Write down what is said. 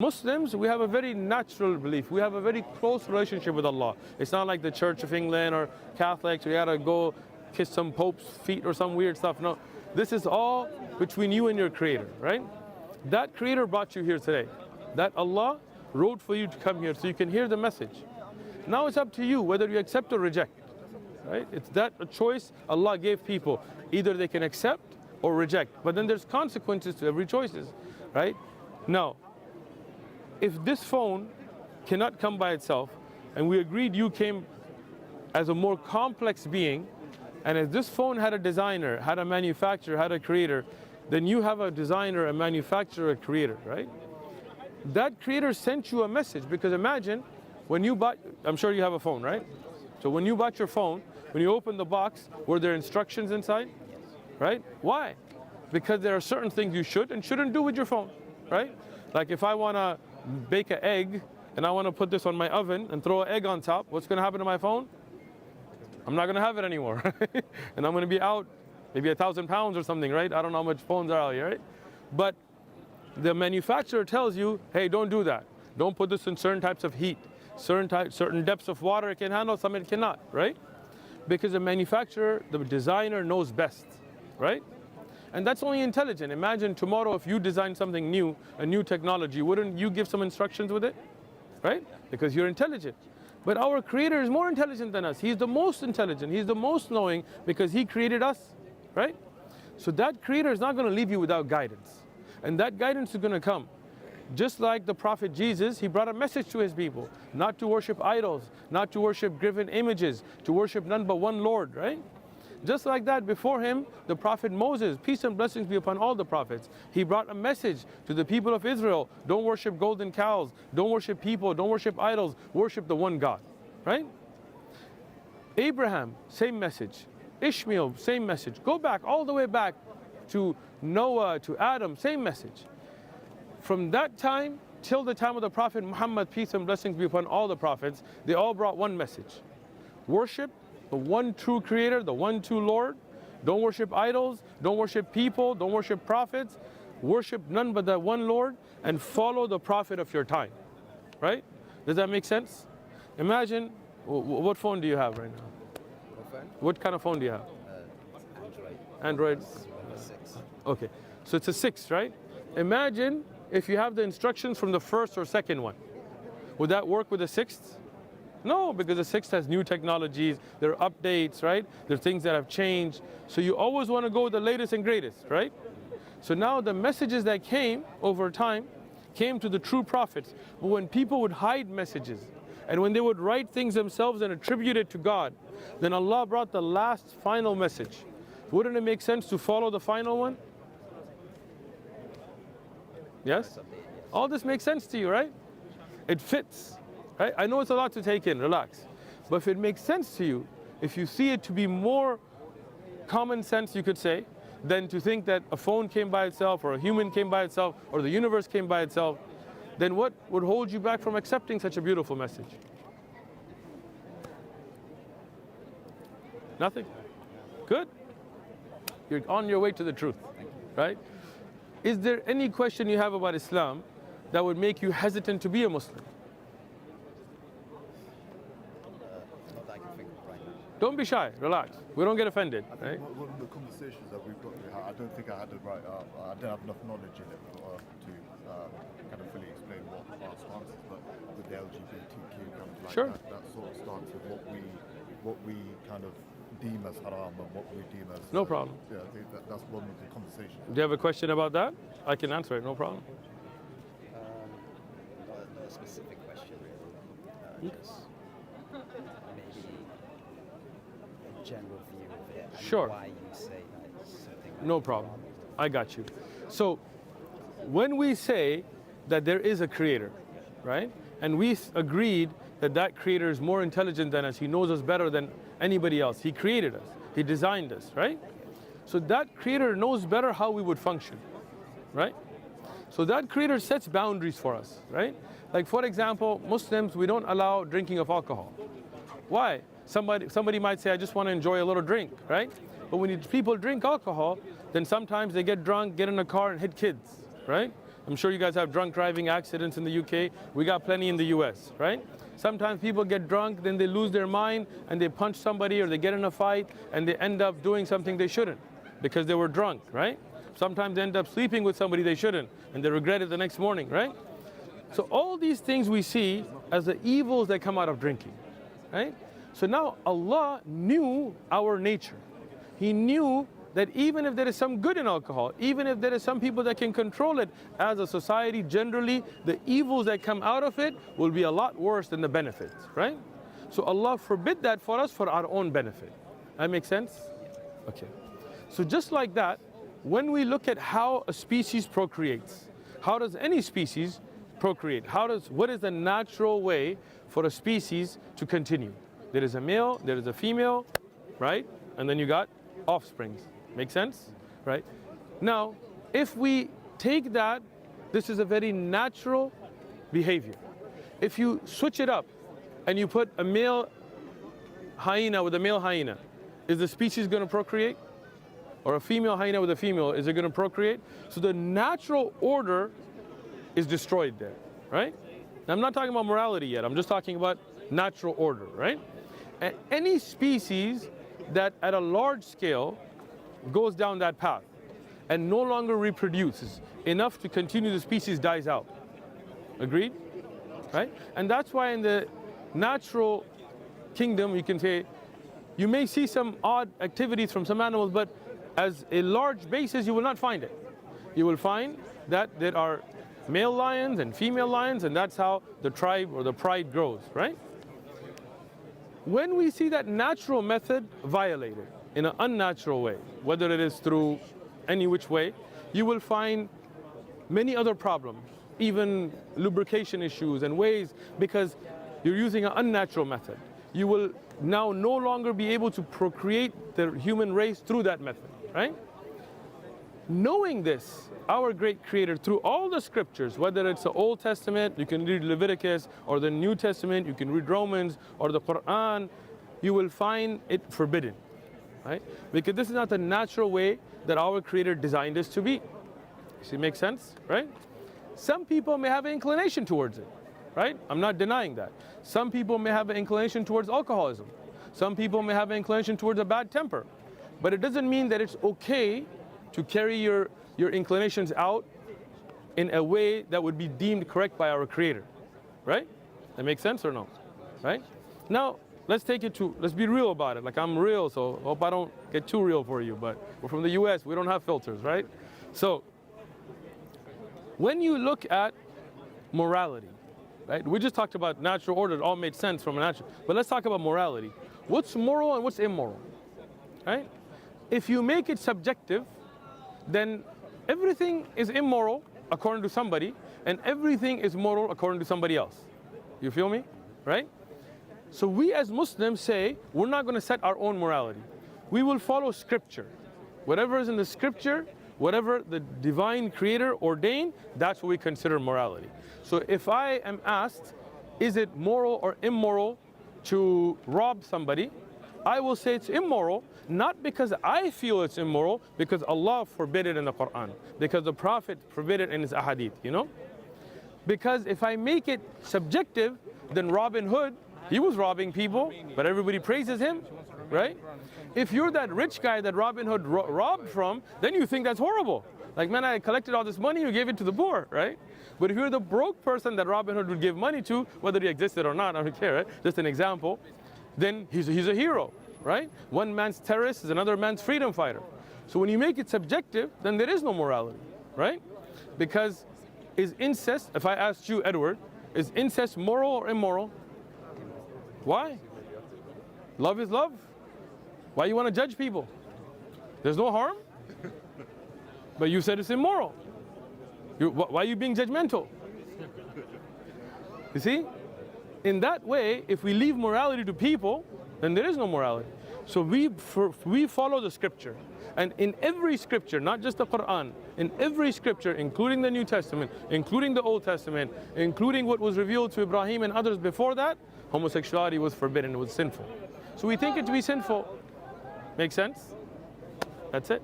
Muslims, we have a very natural belief. We have a very close relationship with Allah. It's not like the Church of England or Catholics. We gotta go kiss some Pope's feet or some weird stuff. No, this is all between you and your Creator, right? That Creator brought you here today. That Allah wrote for you to come here so you can hear the message. Now it's up to you whether you accept or reject, right? It's that a choice Allah gave people. Either they can accept or reject. But then there's consequences to every choice, right? Now, if this phone cannot come by itself, and we agreed you came as a more complex being, and if this phone had a designer, had a manufacturer, had a creator, then you have a designer, a manufacturer, a creator, right? That creator sent you a message, because imagine when you bought, I'm sure you have a phone, right? So when you bought your phone, when you opened the box, were there instructions inside? Right? Why? Because there are certain things you should and shouldn't do with your phone, right? Like if I want to bake an egg and I want to put this on my oven and throw an egg on top, what's going to happen to my phone? I'm not going to have it anymore. And I'm going to be out maybe 1,000 pounds or something, right? I don't know how much phones are out here, right? But the manufacturer tells you, hey, don't do that. Don't put this in certain types of heat, certain depths of water it can handle, some it cannot, right? Because the manufacturer, the designer knows best, right? And that's only intelligent. Imagine tomorrow if you design something new, a new technology, wouldn't you give some instructions with it? Right? Because you're intelligent. But our Creator is more intelligent than us. He's the most intelligent. He's the most knowing because He created us, right? So that Creator is not going to leave you without guidance. And that guidance is going to come. Just like the Prophet Jesus, he brought a message to his people, not to worship idols, not to worship graven images, to worship none but one Lord, right? Just like that, before him, the Prophet Moses, peace and blessings be upon all the prophets, he brought a message to the people of Israel. Don't worship golden cows, don't worship people, don't worship idols, worship the one God, right? Abraham, same message. Ishmael, same message. Go back, all the way back to Noah, to Adam, same message. From that time till the time of the Prophet Muhammad, peace and blessings be upon all the prophets, they all brought one message. Worship the one true Creator, the one true Lord. Don't worship idols, don't worship people, don't worship prophets. Worship none but that one Lord and follow the Prophet of your time, right? Does that make sense? Imagine, what phone do you have right now? What phone? What kind of phone do you have? Android. Android? 6. Okay, so it's a 6, right? Imagine if you have the instructions from the first or second one. Would that work with the 6th? No, because the 6th has new technologies, there are updates, right? There are things that have changed. So you always want to go with the latest and greatest, right? So now the messages that came over time came to the true prophets. But when people would hide messages, and when they would write things themselves and attribute it to God, then Allah brought the last final message. Wouldn't it make sense to follow the final one? Yes? All this makes sense to you, right? It fits. Right? I know it's a lot to take in, relax. But if it makes sense to you, if you see it to be more common sense, you could say, than to think that a phone came by itself, or a human came by itself, or the universe came by itself, then what would hold you back from accepting such a beautiful message? Nothing? Good. You're on your way to the truth, right? Is there any question you have about Islam that would make you hesitant to be a Muslim? Not that I can think of right now. Don't be shy, relax. We don't get offended, I right? think one of the conversations that we've got, I don't think I had the right, I don't have enough knowledge in it to kind of fully explain what our stance is, but with the LGBTQ kind of like Sure. that sort of stance of what we kind of deem as haram and what we deem as... No problem. Yeah, I think that's one of the conversations. Do you have a question about that? I can answer it, no problem. Not a specific question, really. Just maybe a general view of it and Sure. why you say that it's something like No problem. I got you. So, when we say that there is a creator, right? And we agreed that that creator is more intelligent than us. He knows us better than anybody else. He created us. He designed us, right? So that creator knows better how we would function, right? So that creator sets boundaries for us, right? Like for example, Muslims, we don't allow drinking of alcohol. Why? Somebody might say, I just want to enjoy a little drink, right? But when people drink alcohol, then sometimes they get drunk, get in a car and hit kids, right? I'm sure you guys have drunk driving accidents in the UK. We got plenty in the US, right? Sometimes people get drunk, then they lose their mind and they punch somebody or they get in a fight and they end up doing something they shouldn't because they were drunk, right? Sometimes they end up sleeping with somebody they shouldn't and they regret it the next morning, right? So all these things we see as the evils that come out of drinking, right? So now Allah knew our nature. He knew that even if there is some good in alcohol, even if there is some people that can control it, as a society generally, the evils that come out of it will be a lot worse than the benefits, right? So Allah forbid that for us for our own benefit. That makes sense? Okay. So just like that, when we look at how a species procreates, how does any species procreate? What is the natural way for a species to continue? There is a male, there is a female, right? And then you got offsprings. Make sense? Right? Now, if we take that, this is a very natural behavior. If you switch it up and you put a male hyena with a male hyena, is the species going to procreate? Or a female hyena with a female, is it going to procreate? So the natural order is destroyed there, right? Now, I'm not talking about morality yet. I'm just talking about natural order, right? And any species that at a large scale goes down that path and no longer reproduces enough to continue, the species dies out. Agreed? Right? And that's why in the natural kingdom, you can say, you may see some odd activities from some animals, but as a large basis, you will not find it. You will find that there are male lions and female lions, and that's how the tribe or the pride grows, right? When we see that natural method violated in an unnatural way, whether it is through any which way, you will find many other problems, even lubrication issues and ways, because you're using an unnatural method. You will now no longer be able to procreate the human race through that method, right? Knowing this, our great Creator, through all the scriptures, whether it's the Old Testament, you can read Leviticus, or the New Testament, you can read Romans, or the Quran, you will find it forbidden, right? Because this is not the natural way that our Creator designed us to be. Does it make sense, right? Some people may have an inclination towards it, right? I'm not denying that. Some people may have an inclination towards alcoholism. Some people may have an inclination towards a bad temper. But it doesn't mean that it's okay to carry your inclinations out in a way that would be deemed correct by our Creator, right? That makes sense or no, right? Now, let's be real about it. Like, I'm real, so hope I don't get too real for you, but we're from the US, we don't have filters, right? So, when you look at morality, right? We just talked about natural order, it all made sense from a natural, but let's talk about morality. What's moral and what's immoral, right? If you make it subjective, then everything is immoral according to somebody, and everything is moral according to somebody else. You feel me? Right? So we as Muslims say, we're not going to set our own morality. We will follow scripture. Whatever is in the scripture, whatever the divine Creator ordained, that's what we consider morality. So if I am asked, is it moral or immoral to rob somebody, I will say it's immoral, not because I feel it's immoral, because Allah forbid it in the Quran, because the Prophet forbid it in his ahadith, you know? Because if I make it subjective, then Robin Hood, he was robbing people, but everybody praises him, right? If you're that rich guy that Robin Hood robbed from, then you think that's horrible. Like, man, I collected all this money, you gave it to the poor, right? But if you're the broke person that Robin Hood would give money to, whether he existed or not, I don't care, right? Just an example, then he's a hero, right? One man's terrorist is another man's freedom fighter. So when you make it subjective, then there is no morality, right? Because is incest, if I asked you, Edward, is incest moral or immoral? Why? Love is love. Why you want to judge people? There's no harm. But you said it's immoral. Why are you being judgmental? You see? In that way, if we leave morality to people, then there is no morality. So we follow the scripture. And in every scripture, not just the Quran, in every scripture, including the New Testament, including the Old Testament, including what was revealed to Ibrahim and others before that, homosexuality was forbidden, it was sinful. So we think it to be sinful. Make sense? That's it.